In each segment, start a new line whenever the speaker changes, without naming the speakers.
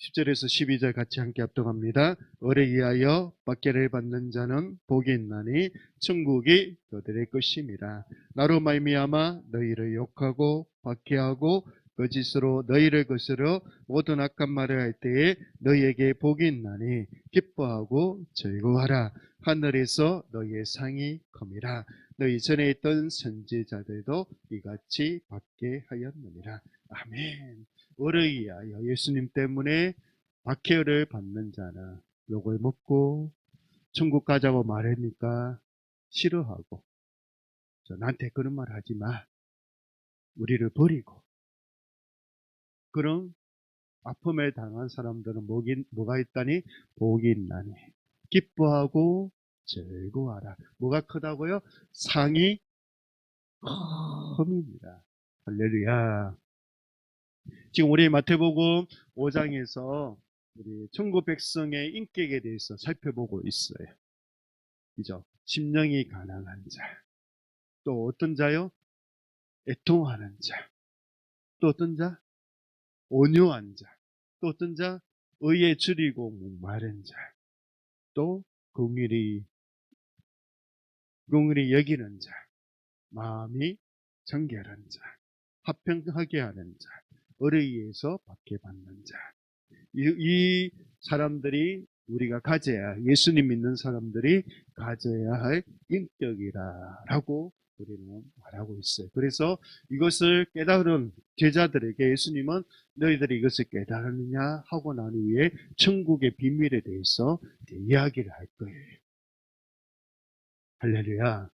10절에서 12절 같이 함께 합독합니다. 어뢰 위하여 박해를 받는 자는 복이 있나니 천국이 그들의 것임이라. 나로 말미암아 너희를 욕하고 박해하고 거짓으로 너희를 거스려 모든 악한 말을 할 때에 너희에게 복이 있나니 기뻐하고 즐거워하라. 하늘에서 너희의 상이 큼이라. 너희 전에 있던 선지자들도 이같이 받게 하였느니라. 아멘. 어뢰 위하여 예수님 때문에 박해를 받는 자는 욕을 먹고 천국 가자고 말하니까 싫어하고, 나한테 그런 말 하지 마, 우리를 버리고, 그런 아픔에 당한 사람들은 뭐가 있다니? 복이 있나니 기뻐하고 즐거워하라. 뭐가 크다고요? 상이 큽니다. 할렐루야. 지금 우리 마태복음 5장에서 우리 천국 백성의 인격에 대해서 살펴보고 있어요. 그죠? 심령이 가난한 자, 또 어떤 자요? 애통하는 자, 또 어떤 자? 온유한 자, 또 어떤 자? 의에 줄이고 목마른 자, 또 긍휼히 여기는 자, 마음이 정결한 자, 화평하게 하는 자, 의의에서 박해받는 자. 이 사람들이 우리가 가져야, 예수님 믿는 사람들이 가져야 할 인격이라고 우리는 말하고 있어요. 그래서 이것을 깨달은 제자들에게 예수님은 너희들이 이것을 깨달았느냐 하고 난 후에 천국의 비밀에 대해서 이야기를 할 거예요. 할렐루야.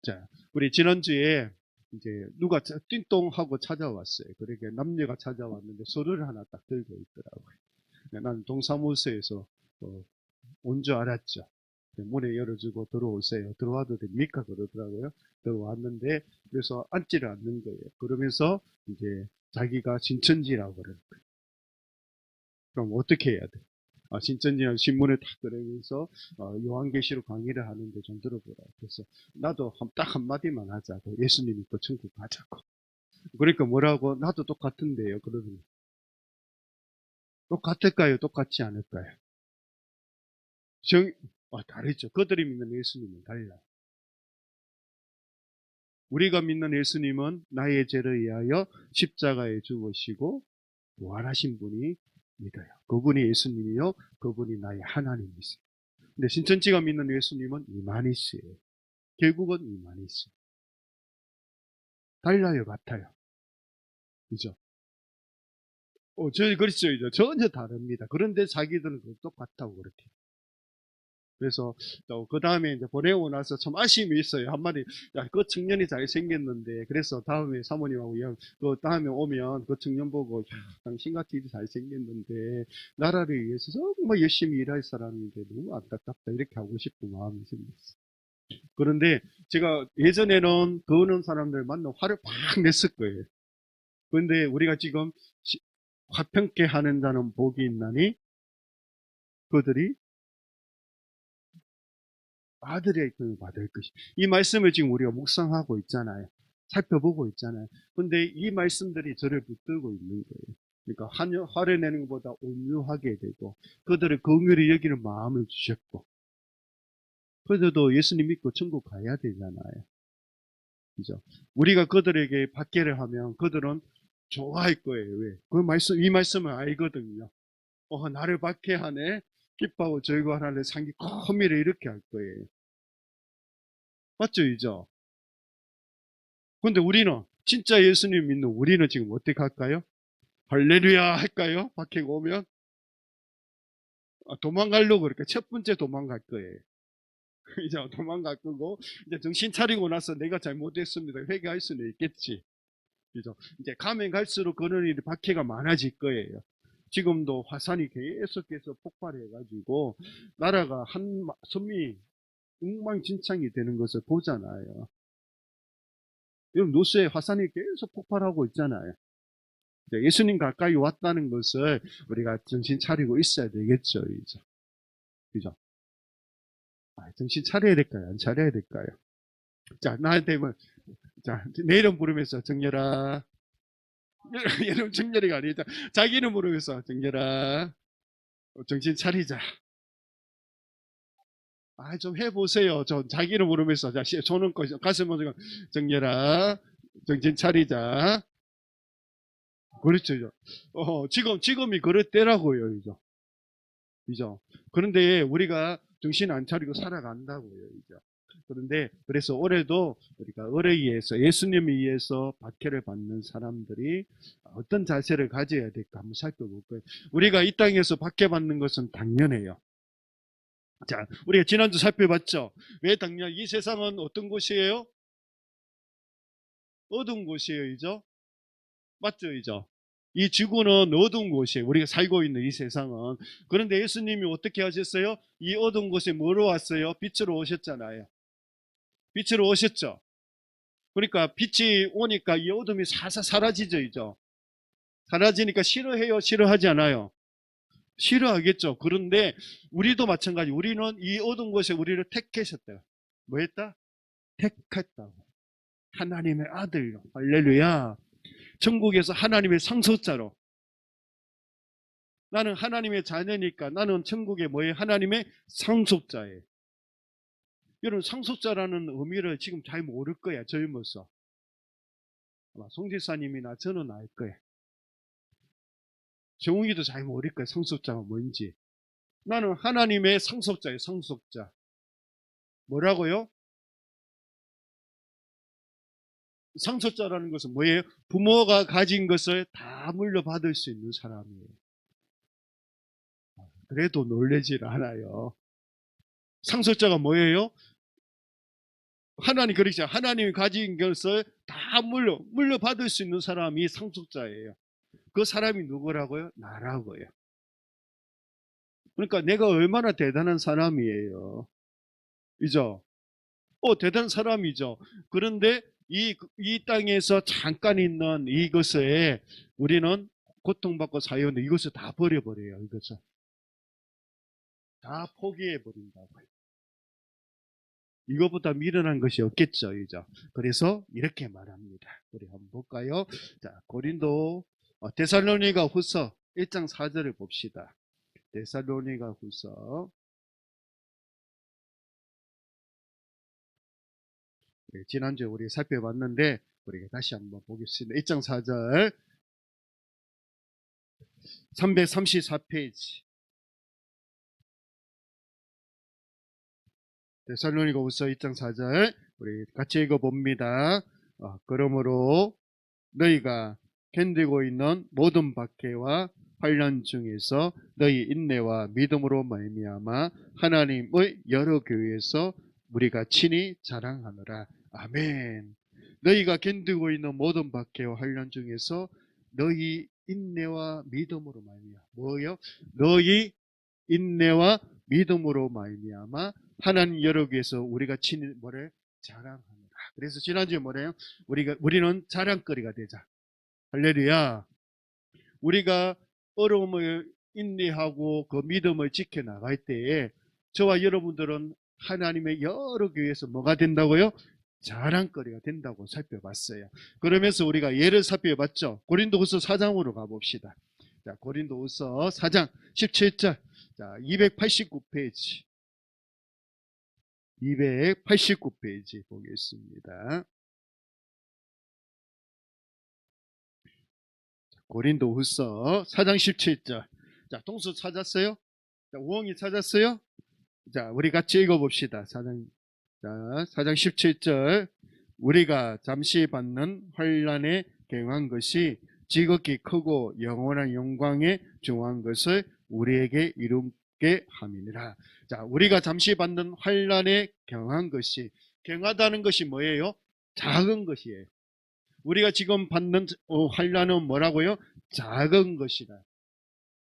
자, 우리 지난주에 이제 누가 띵동하고 찾아왔어요. 그러니까 남녀가 찾아왔는데 서류를 하나 딱 들고 있더라고요. 나는 동사무소에서 온 줄 알았죠. 문에 열어주고 들어오세요. 들어와도 됩니까? 그러더라고요. 들어왔는데, 그래서 앉지를 않는 거예요. 그러면서 이제 자기가 신천지라고 그러는 거예요. 그럼 어떻게 해야 돼? 신천지라는 신문을 딱 그러면서 요한계시록 강의를 하는데 좀 들어보라. 그래서 나도 딱 한마디만 하자고. 예수님 믿고 천국 가자고. 그러니까 뭐라고? 나도 똑같은데요. 그러더니 똑같을까요? 똑같지 않을까요? 다르죠. 그들이 믿는 예수님은 달라요. 우리가 믿는 예수님은 나의 죄를 위하여 십자가에 죽으시고 부활하신 분이 믿어요. 그분이 예수님이요, 그분이 나의 하나님이세요. 근데 신천지가 믿는 예수님은 이만희시예요. 결국은 이만희시. 달라요, 같아요. 그죠? 그렇죠. 전혀 다릅니다. 그런데 자기들은 똑같다고 그렇게. 그래서 또 그 다음에 이제 보내고 나서 참 아쉬움이 있어요. 한마디, 야, 그 청년이 잘생겼는데, 그래서 다음에 사모님하고, 그 다음에 오면 그 청년 보고, 야, 당신같이 잘생겼는데, 나라를 위해서 정말 열심히 일할 사람인데 너무 안타깝다. 이렇게 하고 싶은 마음이 생겼어요. 그런데 제가 예전에는 그런 사람들 만나면 화를 팍 냈을 거예요. 그런데 우리가 지금 화평케 하는 자는 복이 있나니, 그들이 아들의 입금을 받을 것이. 이 말씀을 지금 우리가 묵상하고 있잖아요. 살펴보고 있잖아요. 근데 이 말씀들이 저를 붙들고 있는 거예요. 그러니까 화를 내는 것보다 온유하게 되고, 그들의 긍휼히 여기는 마음을 주셨고, 그들도 예수님 믿고 천국 가야 되잖아요. 그죠? 우리가 그들에게 박해를 하면 그들은 좋아할 거예요. 왜? 이 말씀을 알거든요. 나를 박해하네? 기뻐하고 즐거워하네? 상기 커미를 이렇게 할 거예요. 맞죠? 이죠? 근데 우리는, 진짜 예수님 믿는 우리는 지금 어떻게 할까요? 할렐루야 할까요? 박해가 오면? 도망가려고 그러니까 첫 번째 도망갈 거예요. 이제 도망갈 거고, 이제 정신 차리고 나서 내가 잘못했습니다. 회개할 수는 있겠지. 그죠? 이제 가면 갈수록 그런 일이 박해가 많아질 거예요. 지금도 화산이 계속해서 폭발해가지고, 나라가 섬이 엉망진창이 되는 것을 보잖아요. 여러분, 노스에 화산이 계속 폭발하고 있잖아요. 예수님 가까이 왔다는 것을 우리가 정신 차리고 있어야 되겠죠, 이제. 그죠? 정신 차려야 될까요? 안 차려야 될까요? 자, 나한테 자, 내 이름 부르면서 정렬아, 여러분 정렬이가 아니죠. 자기 이름으로 해서 정렬아 정신 차리자. 좀 해보세요. 자기 이름 부르면서 자 손은 가슴 먼저 정렬아 정신 차리자. 그렇죠. 지금이 그럴 때라고요, 이죠. 그런데 우리가 정신 안 차리고 살아간다고요, 이죠. 그런데 그래서 올해도 우리가 을에 예수님에 의해서 박해를 받는 사람들이 어떤 자세를 가져야 될까 한번 살펴볼 거예요. 우리가 이 땅에서 박해받는 것은 당연해요. 자, 우리가 지난주 살펴봤죠. 왜 당연? 이 세상은 어떤 곳이에요? 어두운 곳이에요, 이죠. 맞죠, 이죠. 이 지구는 어두운 곳이에요. 우리가 살고 있는 이 세상은. 그런데 예수님이 어떻게 하셨어요? 이 어두운 곳에 뭐로 왔어요? 빛으로 오셨잖아요. 빛으로 오셨죠. 그러니까 빛이 오니까 이 어둠이 사사 사라지죠, 이죠. 사라지니까 싫어해요? 싫어하지 않아요? 싫어하겠죠. 그런데 우리도 마찬가지. 우리는 이 어두운 곳에 우리를 택하셨다. 뭐 했다? 택했다고. 하나님의 아들로. 할렐루야. 천국에서 하나님의 상속자로. 나는 하나님의 자녀니까 나는 천국의 뭐예요? 하나님의 상속자예요. 여러분 상속자라는 의미를 지금 잘 모를 거야. 젊어서. 아마 송 지사님이나 저는 알 거예요. 정욱이도 잘 모를 거예요. 상속자가 뭔지. 나는 하나님의 상속자예요. 상속자. 뭐라고요? 상속자라는 것은 뭐예요? 부모가 가진 것을 다 물려받을 수 있는 사람이에요. 그래도 놀라질 않아요. 상속자가 뭐예요? 하나님 그러죠. 하나님이 가진 것을 다 물려받을 수 있는 사람이 상속자예요. 그 사람이 누구라고요? 나라고요. 그러니까 내가 얼마나 대단한 사람이에요. 이죠? 대단한 사람이죠. 그런데 이 땅에서 잠깐 있는 이것에 우리는 고통받고 사유하는데 이것을 다 버려버려요. 이것을 다 포기해버린다고요. 이거보다 미련한 것이 없겠죠. 이죠? 그래서 이렇게 말합니다. 우리 한번 볼까요? 자, 고린도 데살로니가 후서 1장 4절을 봅시다. 데살로니가 후서 지난주에 우리 살펴봤는데 우리가 다시 한번 보겠습니다. 1장 4절 334페이지 데살로니가 후서 1장 4절 우리 같이 읽어봅니다. 그러므로 너희가 견디고 있는 모든 박해와 환난 중에서 너희 인내와 믿음으로 말미암아 하나님의 여러 교회에서 우리가 친히 자랑하노라. 아멘. 너희가 견디고 있는 모든 박해와 환난 중에서 너희 인내와 믿음으로 말미암아 뭐요? 너희 인내와 믿음으로 말미암아 하나님 여러 교회에서 우리가 친히 뭐래? 자랑하노라. 그래서 지난주에 뭐래요? 우리는 자랑거리가 되자. 할렐루야. 우리가 어려움을 인내하고 그 믿음을 지켜나갈 때에 저와 여러분들은 하나님의 여러 교회에서 뭐가 된다고요? 자랑거리가 된다고 살펴봤어요. 그러면서 우리가 예를 살펴봤죠. 고린도후서 4장으로 가봅시다. 자, 고린도후서 4장 17절. 자, 289페이지. 289페이지 보겠습니다. 고린도후서 4장 17절. 자, 동수 찾았어요? 자, 우엉이 찾았어요? 자, 우리 같이 읽어봅시다. 4장 17절. 우리가 잠시 받는 환난에 경한 것이 지극히 크고 영원한 영광에 중한 것을 우리에게 이루게 함이니라. 자, 우리가 잠시 받는 환난에 경한 것이, 경하다는 것이 뭐예요? 작은 것이에요. 우리가 지금 받는 환난은 뭐라고요? 작은 것이다.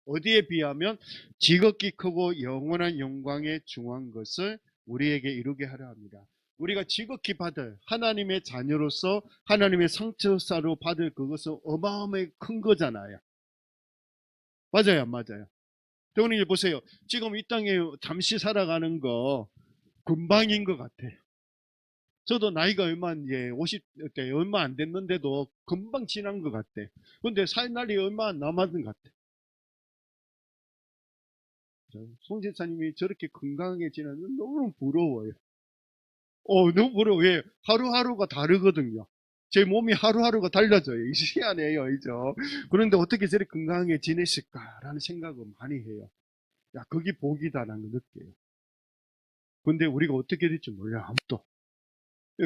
어디에 비하면 지극히 크고 영원한 영광에 중한 것을 우리에게 이루게 하려 합니다. 우리가 지극히 받을 하나님의 자녀로서 하나님의 상처사로 받을 그것은 어마어마하게 큰 거잖아요. 맞아요, 안 맞아요? 대원님 보세요. 지금 이 땅에 잠시 살아가는 거 금방인 것 같아요. 저도 나이가 얼마, 이제 50대 얼마 안 됐는데도 금방 지난 것 같아. 근데 살 날이 얼마 안 남았는 것 같아. 송 집사님이 저렇게 건강하게 지내는 너무 부러워요. 너무 부러워요. 왜? 하루하루가 다르거든요. 제 몸이 하루하루가 달라져요. 이 희한해요, 그죠? 그런데 어떻게 저렇게 건강하게 지내실까라는 생각을 많이 해요. 야, 그게 복이다라는 걸 느껴요. 근데 우리가 어떻게 될지 몰라요, 아무도.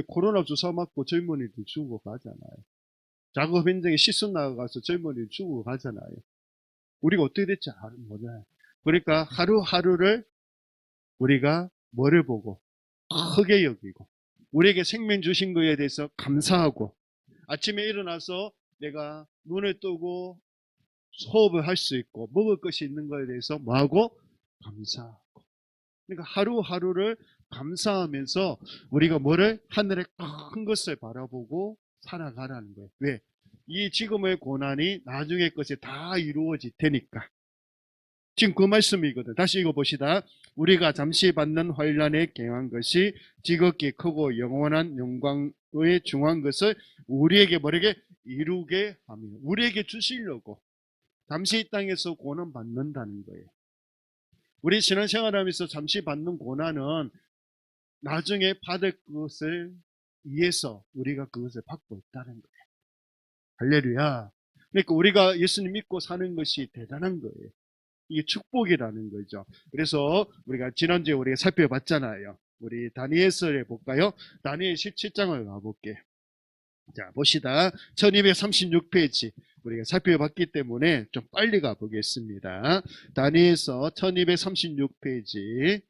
코로나 주사 맞고 젊은이들 죽어가잖아요. 작업 현장에 시순 나가서 젊은이들 죽어가잖아요. 우리가 어떻게 될지 몰라요. 그러니까 하루하루를 우리가 뭐를 보고 크게 여기고 우리에게 생명 주신 거에 대해서 감사하고 아침에 일어나서 내가 눈을 뜨고 호흡을 할 수 있고 먹을 것이 있는 거에 대해서 뭐하고 감사하고 그러니까 하루하루를 감사하면서 우리가 뭐를 하늘의 큰 것을 바라보고 살아가라는 거예요. 왜? 이 지금의 고난이 나중에 것이 다 이루어질 테니까. 지금 그 말씀이거든. 다시 읽어봅시다. 우리가 잠시 받는 환난에 경한 것이 지극히 크고 영원한 영광의 중한 것을 우리에게 뭐라게 이루게 하며 우리에게 주시려고 잠시 이 땅에서 고난 받는다는 거예요. 우리 신앙생활하면서 잠시 받는 고난은 나중에 받을 것을 위해서 우리가 그것을 받고 있다는 거예요. 할렐루야. 그러니까 우리가 예수님 믿고 사는 것이 대단한 거예요. 이게 축복이라는 거죠. 그래서 우리가 지난주에 우리가 살펴봤잖아요. 우리 다니엘서에 볼까요? 다니엘 17장을 가볼게요. 자, 봅시다. 1236페이지. 우리가 살펴봤기 때문에 좀 빨리 가보겠습니다. 다니엘서 1236페이지.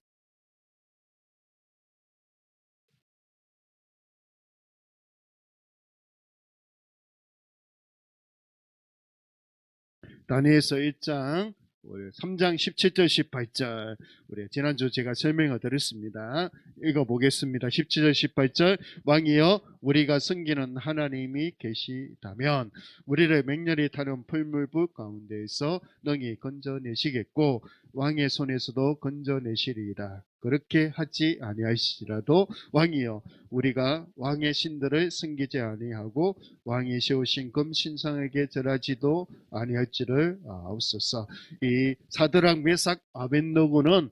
다니엘서 1장 3장 17절 18절 우리 지난주 제가 설명을 드렸습니다. 읽어보겠습니다. 17절 18절 왕이여 우리가 섬기는 하나님이 계시다면 우리를 맹렬히 타는 풀물불 가운데에서 능히 건져내시겠고 왕의 손에서도 건져내시리이다. 그렇게 하지 아니하시더라도 왕이여 우리가 왕의 신들을 섬기지 아니하고 왕이 세우신 금 신상에게 절하지도 아니할지를 아옵소서. 이 사드락 메삭 아벳노고는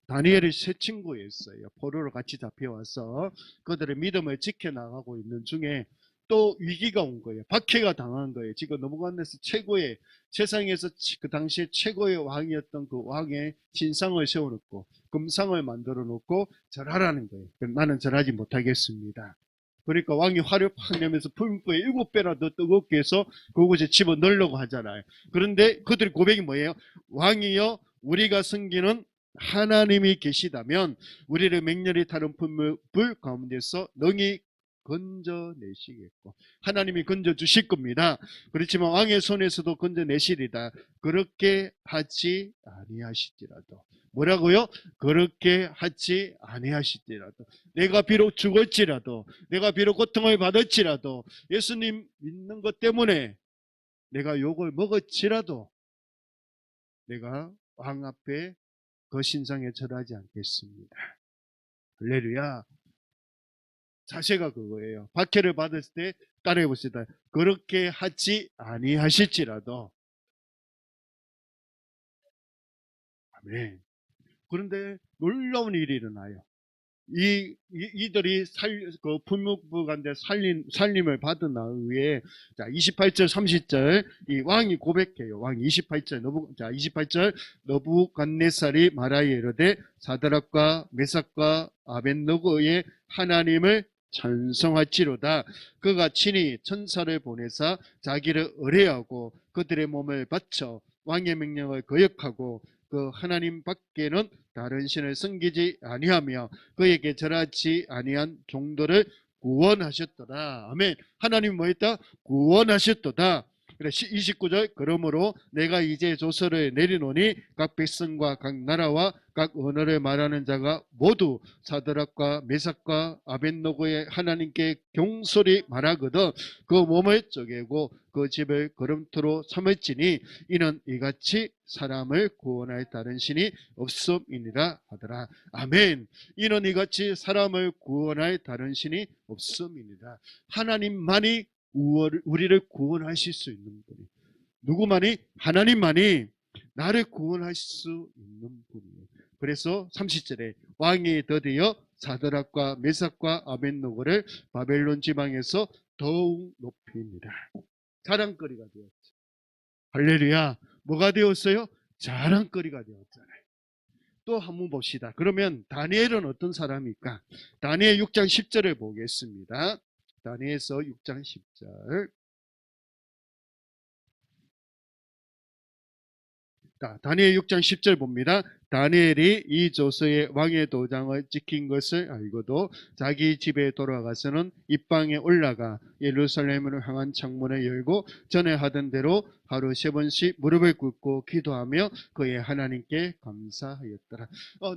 다니엘의 세 친구였어요. 포로로 같이 잡혀와서 그들의 믿음을 지켜나가고 있는 중에 또 위기가 온 거예요. 박해가 당한 거예요. 지금 너부갓네살 최고의 세상에서 그 당시에 최고의 왕이었던 그 왕의 신상을 세워놓고 금상을 만들어 놓고 절하라는 거예요. 나는 절하지 못하겠습니다. 그러니까 왕이 화를 팍 내면서 풀무불에 7배나 더 뜨겁게 해서 그곳에 집어넣으려고 하잖아요. 그런데 그들의 고백이 뭐예요? 왕이여 우리가 섬기는 하나님이 계시다면 우리를 맹렬히 타는 풀무불 가운데서 능히 건져내시겠고 하나님이 건져주실 겁니다. 그렇지만 왕의 손에서도 건져내시리다. 그렇게 하지 아니하실지라도 뭐라고요? 그렇게 하지 아니하실지라도 내가 비록 죽을지라도 내가 비록 고통을 받을지라도 예수님 믿는 것 때문에 내가 욕을 먹을지라도 내가 왕 앞에 그 신상에 절하지 않겠습니다. 할렐루야. 자세가 그거예요. 박해를 받았을 때 따라해 봅시다. 그렇게 하지 아니하실지라도. 아멘. 그런데 놀라운 일이 일어나요. 이들이 그 풀무불 가운데 살림을 받은 후에, 자, 28절, 30절, 이 왕이 고백해요. 왕이 28절, 너부갓네살이 말하여 이르되 사드락과 메삭과 아벳노고의 하나님을 찬송할지로다. 그가 친히 천사를 보내사 자기를 의뢰하고 그들의 몸을 바쳐 왕의 명령을 거역하고 그 하나님 밖에는 다른 신을 섬기지 아니하며 그에게 절하지 아니한 종들을 구원하셨도다. 아멘. 하나님 뭐 했다? 구원하셨도다. 그래 29절 그러므로 내가 이제 조서를 내리노니 각 백성과 각 나라와 각 언어를 말하는 자가 모두 사드락과 메삭과 아벳노고의 하나님께 경솔히 말하거든 그 몸을 쪼개고 그 집을 거름토로 삼을지니 이는 이같이 사람을 구원할 다른 신이 없음이니라 하더라. 아멘. 이는 이같이 사람을 구원할 다른 신이 없음이니라. 하나님만이 우리를 구원하실 수 있는 분이. 누구만이? 하나님만이 나를 구원할 수 있는 분이에요. 그래서 30절에 왕이 드디어 사드락과 메삭과 아벳노고를 바벨론 지방에서 더욱 높입니다. 자랑거리가 되었죠. 할렐루야. 뭐가 되었어요? 자랑거리가 되었잖아요. 또 한번 봅시다. 그러면 다니엘은 어떤 사람일까? 다니엘 6장 10절을 보겠습니다. 다니엘서 6장 10절. 다니엘 6장 10절 봅니다. 다니엘이 이 조서의 왕의 도장을 찍힌 것을 알고도 자기 집에 돌아가서는 입방에 올라가 예루살렘으로 향한 창문을 열고 전에 하던 대로 하루 3번씩 무릎을 꿇고 기도하며 그의 하나님께 감사하였더라.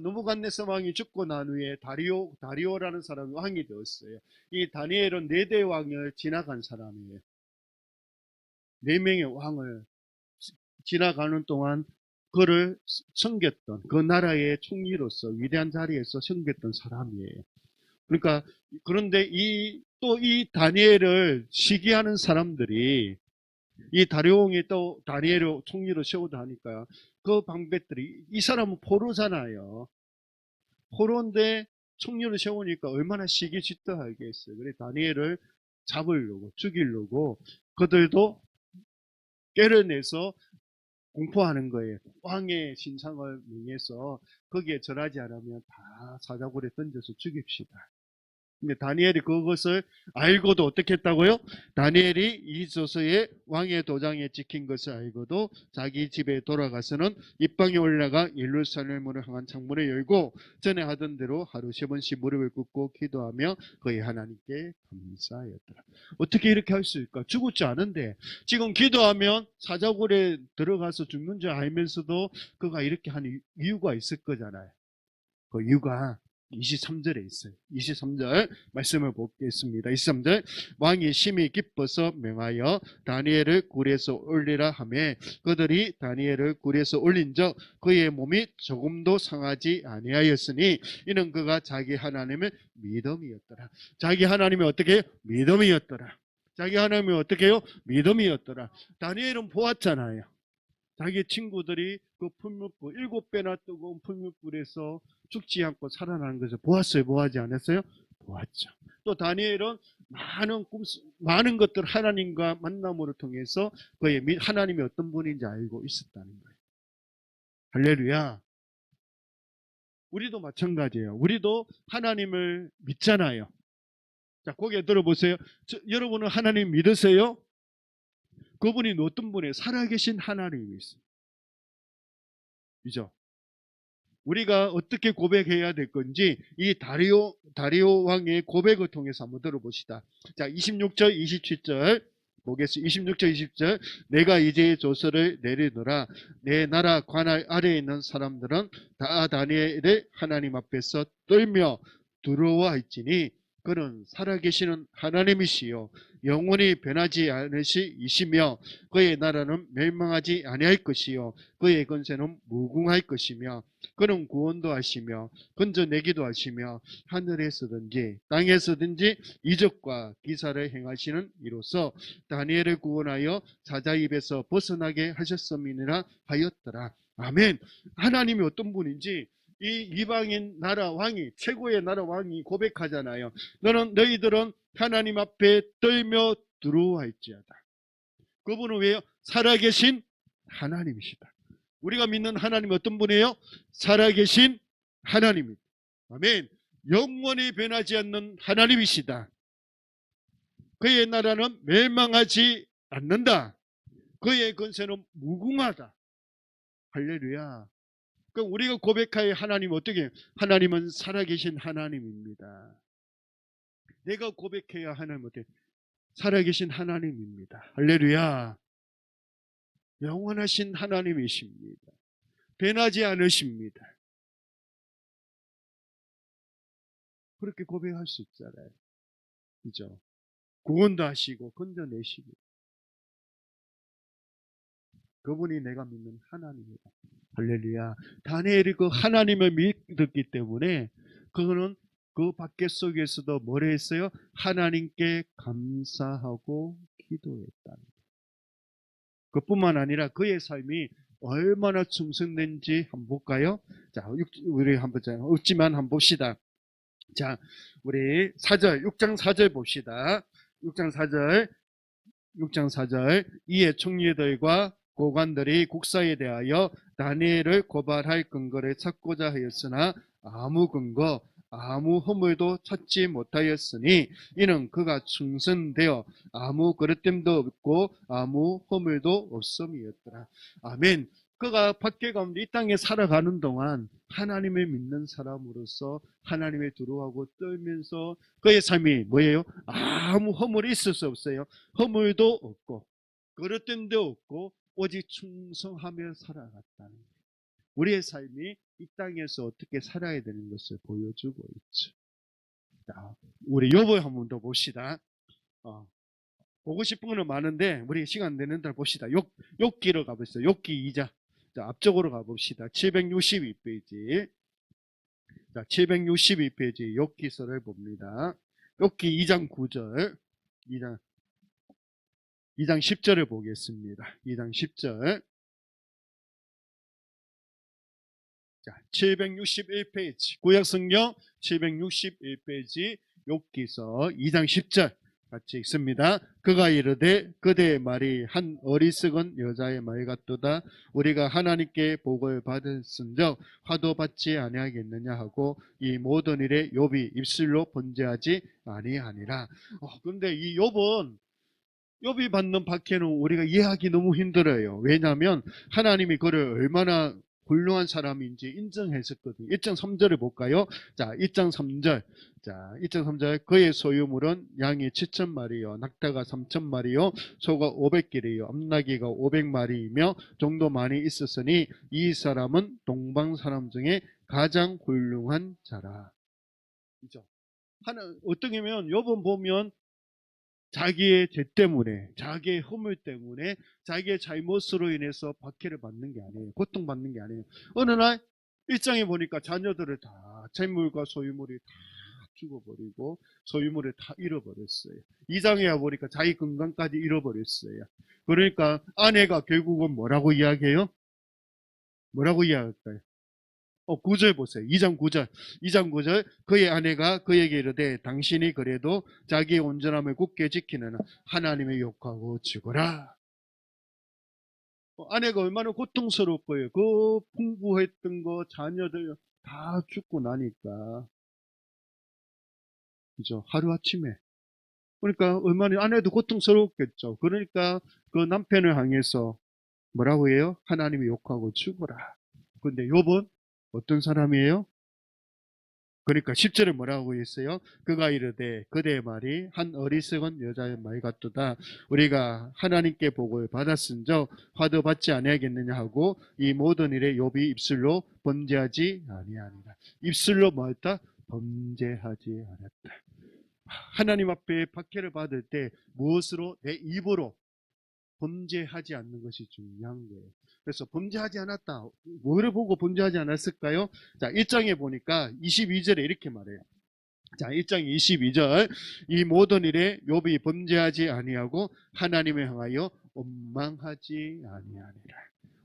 느부갓네살 왕이 죽고 난 후에 다리오라는 사람이 왕이 되었어요. 이 다니엘은 4대 왕을 지나간 사람이에요. 4명의 왕을 지나가는 동안 그를 섬겼던 그 나라의 총리로서 위대한 자리에서 섬겼던 사람이에요. 그러니까 그런데 또 이 다니엘을 시기하는 사람들이 이 다리옹이 또 다니엘을 총리로 세우다 하니까 그 방백들이 이 사람은 포로잖아요. 포로인데 총리로 세우니까 얼마나 시기짓더하겠어요. 그래 다니엘을 잡으려고 죽이려고 그들도 깨려내서 공포하는 거예요. 왕의 신상을 명해서 거기에 절하지 않으면 다 사자굴에 던져서 죽입시다. 근데 다니엘이 그것을 알고도 어떻게 했다고요? 다니엘이 이 조서에 왕의 도장에 찍힌 것을 알고도 자기 집에 돌아가서는 입방에 올라가 예루살렘으로 향한 창문을 열고 전에 하던 대로 하루 3번씩 무릎을 꿇고 기도하며 그의 하나님께 감사하였더라. 어떻게 이렇게 할 수 있을까? 죽었지 않은데 지금 기도하면 사자굴에 들어가서 죽는 줄 알면서도 그가 이렇게 한 이유가 있을 거잖아요. 그 이유가 23절에 있어요. 23절 말씀을 보겠습니다. 23절 왕이 심히 기뻐서 명하여 다니엘을 굴에서 올리라 하매 그들이 다니엘을 굴에서 올린 적 그의 몸이 조금도 상하지 아니하였으니 이는 그가 자기 하나님의 믿음이었더라. 자기 하나님이 어떻게 해요? 믿음이었더라. 자기 하나님이 어떻게 해요? 믿음이었더라. 다니엘은 보았잖아요. 자기 친구들이 그 풀무불 7배나 뜨거운 풀무불에서 죽지 않고 살아나는 것을 보았어요? 보았지 않았어요? 보았죠. 또 다니엘은 많은 것들 하나님과 만남으로 통해서 그의 하나님이 어떤 분인지 알고 있었다는 거예요. 할렐루야. 우리도 마찬가지예요. 우리도 하나님을 믿잖아요. 자, 고개 들어보세요. 여러분은 하나님 믿으세요? 그분이 어떤 분이에요? 살아계신 하나님이 있어요. 그죠? 우리가 어떻게 고백해야 될 건지 이 다리오 왕의 고백을 통해서 한번 들어봅시다. 자, 26절, 27절 보겠습니다. 26절, 20절 내가 이제 조서를 내리노라. 내 나라 관할 아래에 있는 사람들은 다 다니엘의 하나님 앞에서 떨며 두려워할지니 그는 살아계시는 하나님이시요 영원히 변하지 않으시이시며 그의 나라는 멸망하지 아니할 것이요 그의 권세는 무궁할 것이며 그는 구원도 하시며 건져내기도 하시며 하늘에서든지 땅에서든지 이적과 기사를 행하시는 이로써 다니엘을 구원하여 사자 입에서 벗어나게 하셨음이니라 하였더라. 아멘. 하나님이 어떤 분인지 이 이방인 나라 왕이 최고의 나라 왕이 고백하잖아요. 너희들은 하나님 앞에 떨며 두려워할지어다. 그분은 왜요? 살아계신 하나님이시다. 우리가 믿는 하나님은 어떤 분이에요? 살아계신 하나님입니다. 아멘. 영원히 변하지 않는 하나님이시다. 그의 나라는 멸망하지 않는다. 그의 권세는 무궁하다. 할렐루야. 그럼 우리가 고백할 하나님은 어떻게 해요? 하나님은 살아계신 하나님입니다. 내가 고백해야 하나님은 어떻게 해요? 살아계신 하나님입니다. 할렐루야. 영원하신 하나님이십니다. 변하지 않으십니다. 그렇게 고백할 수 있잖아요. 그죠? 구원도 하시고 건져내시고 그분이 내가 믿는 하나님이다. 할렐루야. 다니엘이 그 하나님을 믿었기 때문에 그거는 그 밖에 속에서도 뭐라 했어요? 하나님께 감사하고 기도했다. 그뿐만 아니라 그의 삶이 얼마나 충성된지 한번 볼까요? 자, 우리 한번 없지만 한번 봅시다. 자, 우리 4절, 6장 4절 봅시다. 6장 4절, 6장 4절. 이에 총리들과 고관들이 국사에 대하여 다니엘을 고발할 근거를 찾고자 하였으나 아무 근거, 아무 허물도 찾지 못하였으니 이는 그가 충성되어 아무 그릇됨도 없고 아무 허물도 없음이었더라. 아멘. 그가 밖에 가운데 이 땅에 살아가는 동안 하나님을 믿는 사람으로서 하나님의 두려워하고 떨면서 그의 삶이 뭐예요? 아무 허물이 있을 수 없어요. 허물도 없고 그릇됨도 없고 오직 충성하며 살아갔다는 거예요. 우리의 삶이 이 땅에서 어떻게 살아야 되는 것을 보여주고 있죠. 자, 우리 욥을 한 번 더 봅시다. 보고 싶은 거는 많은데 우리 시간 되는 날 봅시다. 욥기로 가보시죠. 욥기 2장. 자, 앞쪽으로 가봅시다. 762페이지. 자, 762페이지 욥기서를 봅니다. 욥기 2장 9절. 2장 10절을 보겠습니다. 2장 10절. 자, 761페이지. 구약성경 761페이지 욥기서 2장 10절 같이 읽습니다. 그가 이르되 그대의 말이 한 어리석은 여자의 말 같도다. 우리가 하나님께 복을 받았은즉 화도 받지 아니하겠느냐 하고 이 모든 일에 욥이 입술로 번제하지 아니하니라. 그런데 이 욥이 받는 박해는 우리가 이해하기 너무 힘들어요. 왜냐하면 하나님이 그를 얼마나 훌륭한 사람인지 인정했었거든요. 1.3절을 볼까요? 자, 1.3절. 자, 1.3절. 그의 소유물은 양이 7,000마리요, 낙타가 3,000마리요, 소가 500개리요, 암나귀가 500마리이며 정도 많이 있었으니 이 사람은 동방 사람 중에 가장 훌륭한 자라. 그죠? 어떻게 보면 욥은 보면 자기의 죄 때문에, 자기의 허물 때문에, 자기의 잘못으로 인해서 박해를 받는 게 아니에요. 고통받는 게 아니에요. 어느 날 일장에 보니까 자녀들을 다 재물과 소유물이 다 죽어버리고 소유물을 다 잃어버렸어요. 2장에 와보니까 자기 건강까지 잃어버렸어요. 그러니까 아내가 결국은 뭐라고 이야기해요? 뭐라고 이야기할까요? 9절 보세요. 2장 9절. 2장 9절. 그의 아내가 그에게 이르되 당신이 그래도 자기의 온전함을 굳게 지키는 하나님의 욕하고 죽어라. 아내가 얼마나 고통스럽고요. 그 풍부했던 거 자녀들 다 죽고 나니까. 그죠? 하루아침에. 그러니까 얼마나 아내도 고통스러웠겠죠. 그러니까 그 남편을 향해서 뭐라고 해요? 하나님의 욕하고 죽어라. 근데 욥은 어떤 사람이에요? 그러니까 10절에 뭐라고 했어요? 그가 이르되 그대의 말이 한 어리석은 여자의 말 같도다. 우리가 하나님께 복을 받았은즉 화도 받지 아니하겠느냐 하고 이 모든 일에 욥이 입술로 범죄하지 아니하니라. 입술로 뭐했다? 범죄하지 않았다. 하나님 앞에 박해를 받을 때 무엇으로? 내 입으로 범죄하지 않는 것이 중요한 거예요. 그래서 범죄하지 않았다. 뭐를 보고 범죄하지 않았을까요? 자, 1장에 보니까 22절에 이렇게 말해요. 자, 1장 22절. 이 모든 일에 욥이 범죄하지 아니하고 하나님을 향하여 원망하지 아니하니라.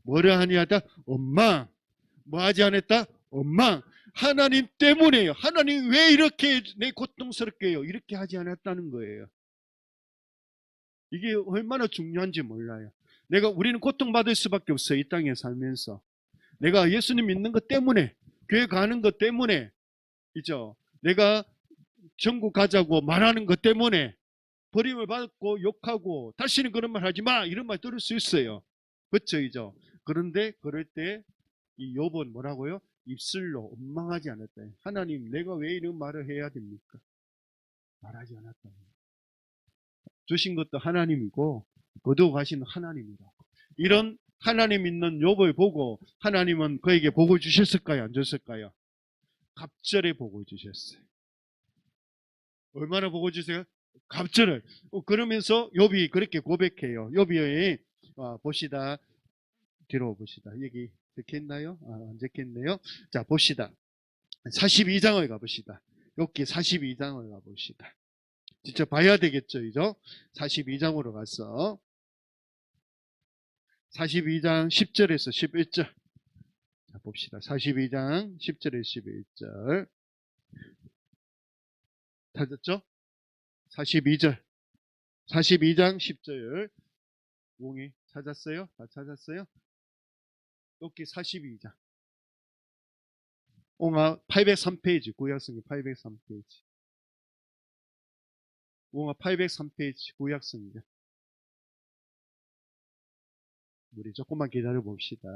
뭐를 아니하다? 원망. 뭐 하지 않았다? 원망. 하나님 때문에요. 하나님 왜 이렇게 내 고통스럽게 해요? 이렇게 하지 않았다는 거예요. 이게 얼마나 중요한지 몰라요. 우리는 고통받을 수밖에 없어요. 이 땅에 살면서. 내가 예수님 믿는 것 때문에, 교회 가는 것 때문에, 그죠? 내가 천국 가자고 말하는 것 때문에 버림을 받고 욕하고 다시는 그런 말 하지 마! 이런 말 들을 수 있어요. 그렇죠, 이죠? 그런데 그럴 때 이 욥은 뭐라고요? 입술로 원망하지 않았다. 하나님, 내가 왜 이런 말을 해야 됩니까? 말하지 않았다. 주신 것도 하나님이고 거두어 가신 하나님이라고. 이런 하나님 믿는 욥을 보고 하나님은 그에게 복을 주셨을까요? 안 줬을까요? 갑절에 복을 주셨어요. 얼마나 복을 주세요? 갑절을. 그러면서 욥이 그렇게 고백해요. 욥이 봅시다. 뒤로 봅시다. 여기 적혀있나요? 안 적혀있네요. 자, 봅시다. 42장을 가봅시다. 욥기 42장을 가봅시다. 직접 봐야 되겠죠, 이죠? 42장으로 가서 42장 10절에서 11절. 자, 봅시다. 42장 10절에서 11절. 찾았죠? 42절. 42장 10절. 웅이 찾았어요? 다 찾았어요? 욥기 42장. 옹아 803페이지. 구약성경 803페이지. 옹아 803페이지. 구약성경. 우리 조금만 기다려 봅시다.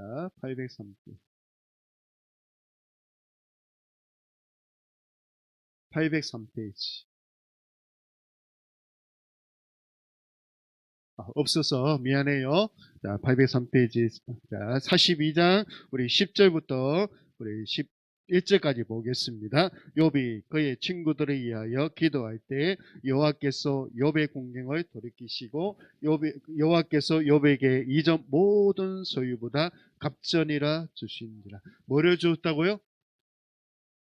803페이지. 803페이지. 없어서 미안해요. 자, 803페이지. 자, 42장 우리 10절부터 우리 11절까지 보겠습니다. 욥이 그의 친구들에 의하여 기도할 때 여호와께서 욥의 공경을 돌이키시고 여호와께서 욥에게 이전 모든 소유보다 갑전이라 주시니라. 뭐를 주었다고요?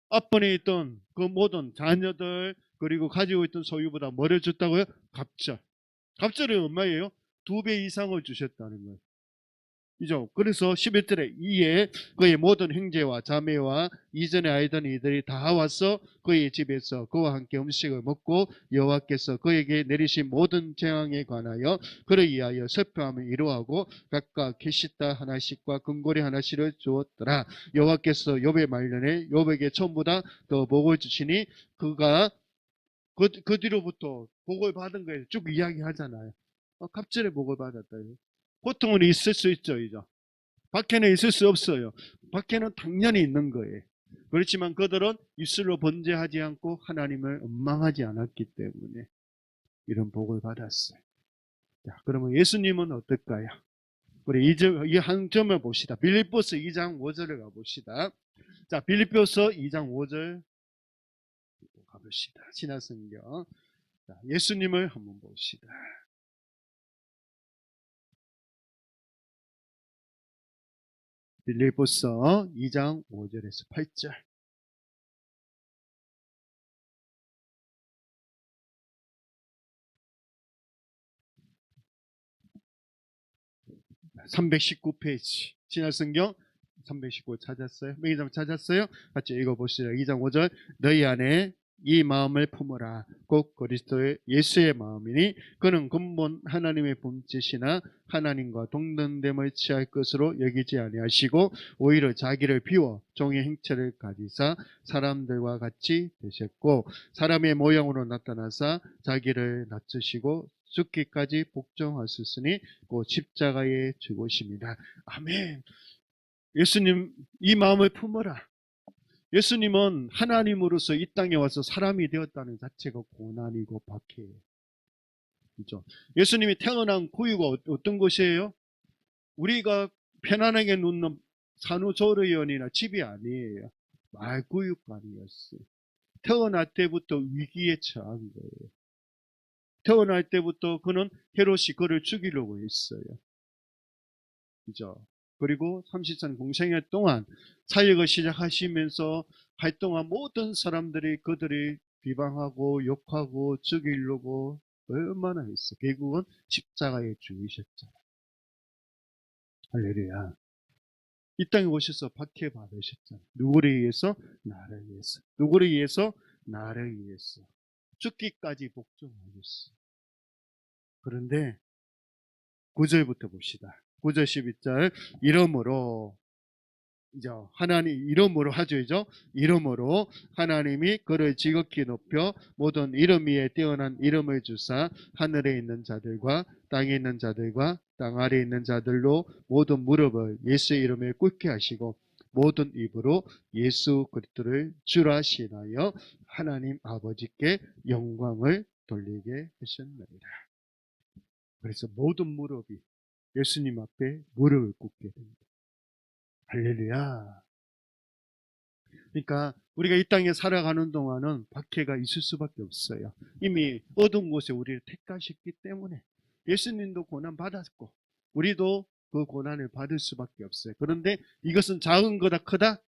앞번에 있던 그 모든 자녀들 그리고 가지고 있던 소유보다 뭐를 줬다고요? 갑절. 갑절은 얼마예요? 2배 이상을 주셨다는 거예요. 그죠? 그래서 11절에 이에 그의 모든 형제와 자매와 이전에 알던 이들이 다 와서 그의 집에서 그와 함께 음식을 먹고 여호와께서 그에게 내리신 모든 재앙에 관하여 그를 위하여 설명함을 이루하고 각각 계시다 하나씩과 금고리 하나씩을 주었더라. 여호와께서 욥의 말년에 욥에게 처음보다 더 복을 주시니 그가 그 뒤로부터 복을 받은 거예요. 쭉 이야기하잖아요. 갑절에 복을 받았다. 보통은 있을 수 있죠, 이죠. 밖에는 있을 수 없어요. 밖에는 당연히 있는 거예요. 그렇지만 그들은 입술로 번제하지 않고 하나님을 원망하지 않았기 때문에 이런 복을 받았어요. 자, 그러면 예수님은 어떨까요? 우리 이 한 점을 봅시다. 빌립보서 2장 5절을 가봅시다. 자, 빌립보서 2장 5절 가봅시다. 신약성경. 자, 예수님을 한번 봅시다. 빌립보서 2장 5절에서 8절. 319페이지. 신약성경 319 찾았어요? 매기장 찾았어요? 같이 읽어보시죠. 2장 5절. 너희 안에 이 마음을 품어라. 곧 그리스도의 예수의 마음이니 그는 근본 하나님의 본짓이나 하나님과 동등됨을 취할 것으로 여기지 아니하시고 오히려 자기를 비워 종의 형체를 가지사 사람들과 같이 되셨고 사람의 모양으로 나타나사 자기를 낮추시고 죽기까지 복종하셨으니 곧 십자가에 죽으십니다. 아멘. 예수님 이 마음을 품어라. 예수님은 하나님으로서 이 땅에 와서 사람이 되었다는 자체가 고난이고 박해예요. 그렇죠? 예수님이 태어난 구유가 어떤 곳이에요? 우리가 편안하게 눕는 산후조리원이나 집이 아니에요. 말구육관이었어요. 태어날 때부터 위기에 처한 거예요. 태어날 때부터 그는 헤롯이 그를 죽이려고 했어요. 그죠? 그리고 30년 공생애 동안 사역을 시작하시면서 활동한 모든 사람들이 그들이 비방하고 욕하고 죽이려고 얼마나 했어. 결국은 십자가에 죽으셨잖아요. 할렐루야. 이 땅에 오셔서 박해 받으셨잖아요. 누구를 위해서? 나를 위해서. 누구를 위해서? 나를 위해서. 죽기까지 복종하셨어요. 그런데 9절부터 봅시다. 9절 12절. 이러므로 이제 하나님 이름으로 하죠, 이죠? 이름으로 하나님이 그를 지극히 높여 모든 이름 위에 뛰어난 이름을 주사 하늘에 있는 자들과 땅에 있는 자들과 땅 아래에 있는 자들로 모든 무릎을 예수의 이름에 꿇게 하시고 모든 입으로 예수 그리스도를 주라 시인하여 하나님 아버지께 영광을 돌리게 하셨느니라. 그래서 모든 무릎이 예수님 앞에 무릎을 꿇게 됩니다. 할렐루야. 그러니까 우리가 이 땅에 살아가는 동안은 박해가 있을 수밖에 없어요. 이미 어두운 곳에 우리를 택하셨기 때문에. 예수님도 고난 받았고 우리도 그 고난을 받을 수밖에 없어요. 그런데 이것은 작은 거다 크다?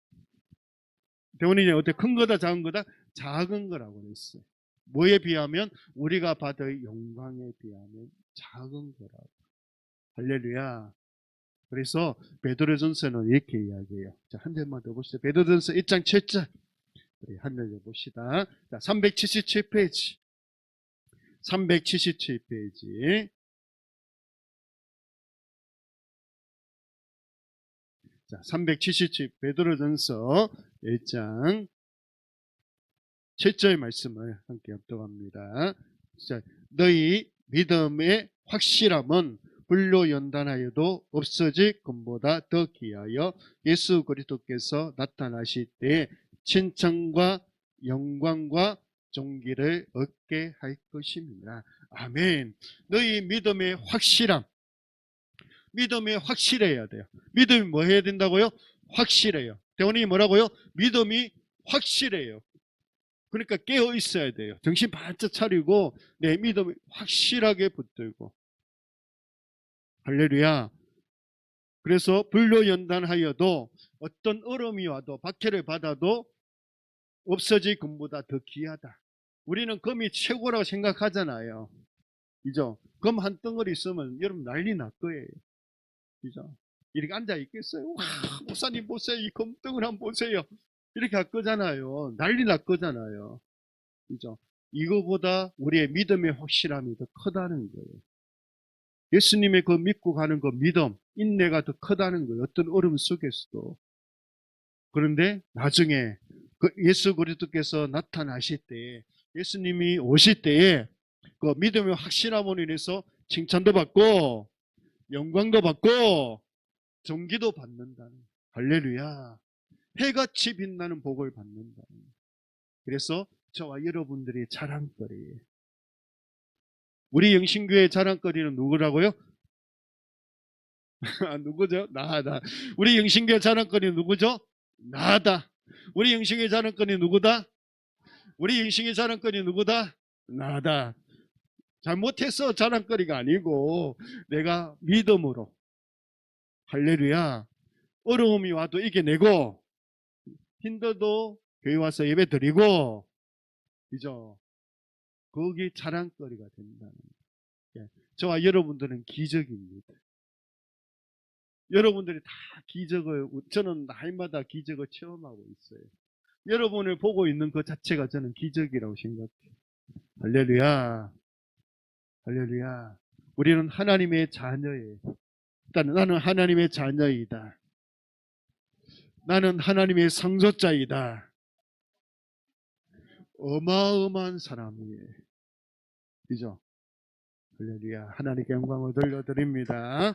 대원이님 어때? 큰 거다 작은 거다? 작은 거라고 했어요. 뭐에 비하면? 우리가 받을 영광에 비하면 작은 거라고. 할렐루야. 그래서 베드로전서는 이렇게 이야기해요. 자, 한 절만 더 보시죠. 베드로전서 1장 7절. 우리 한 절 더 봅시다. 자, 377페이지. 377페이지. 자, 377 베드로전서 1장 7절 말씀을 함께 엽독합니다. 자, 너희 믿음의 확실함은 불로 연단하여도 없어질 것보다 더 귀하여 예수 그리스도께서 나타나실 때 칭찬과 영광과 존귀를 얻게 할 것입니다. 아멘. 너희 믿음의 확실함. 믿음이 확실해야 돼요. 믿음이 뭐 해야 된다고요? 확실해요. 대원이 뭐라고요? 믿음이 확실해요. 그러니까 깨어 있어야 돼요. 정신 바짝 차리고 내 믿음이 확실하게 붙들고. 할렐루야. 그래서 불로연단하여도 어떤 어려움이 와도 박해를 받아도 없어질 금보다 더 귀하다. 우리는 금이 최고라고 생각하잖아요. 그죠? 금 한 덩어리 있으면 여러분 난리 날 거예요. 그죠? 이렇게 앉아 있겠어요? 와, 목사님 보세요. 이 금덩을 한번 보세요. 이렇게 할 거잖아요. 난리 날 거잖아요. 그죠? 이거보다 우리의 믿음의 확실함이 더 크다는 거예요. 예수님의 그 믿고 가는 그 믿음, 인내가 더 크다는 거예요. 어떤 어려움 속에서도. 그런데 나중에 그 예수 그리스도께서 나타나실 때에, 예수님이 오실 때에 그 믿음의 확실함으로 인해서 칭찬도 받고 영광도 받고 존귀도 받는다는. 할렐루야. 해같이 빛나는 복을 받는다는. 그래서 저와 여러분들이 자랑거리예요. 우리 영신교회 자랑거리는 누구라고요? 누구죠? 나다. 우리 영신교회 자랑거리는 누구죠? 나다. 우리 영신교회 자랑거리는 누구다? 우리 영신교회 자랑거리는 누구다? 나다. 잘못해서 자랑거리가 아니고 내가 믿음으로, 할렐루야, 어려움이 와도 이겨내고 힘들도 교회 와서 예배 드리고, 그죠? 거기 자랑거리가 된다는 거예요. 저와 여러분들은 기적입니다. 여러분들이 다 기적을, 저는 날마다 기적을 체험하고 있어요. 여러분을 보고 있는 그 자체가 저는 기적이라고 생각해요. 할렐루야. 할렐루야. 우리는 하나님의 자녀예요. 일단 나는 하나님의 자녀이다. 나는 하나님의 상속자이다. 어마어마한 사람이에요. 그죠? 할렐루야. 하나님께 영광을 돌려드립니다.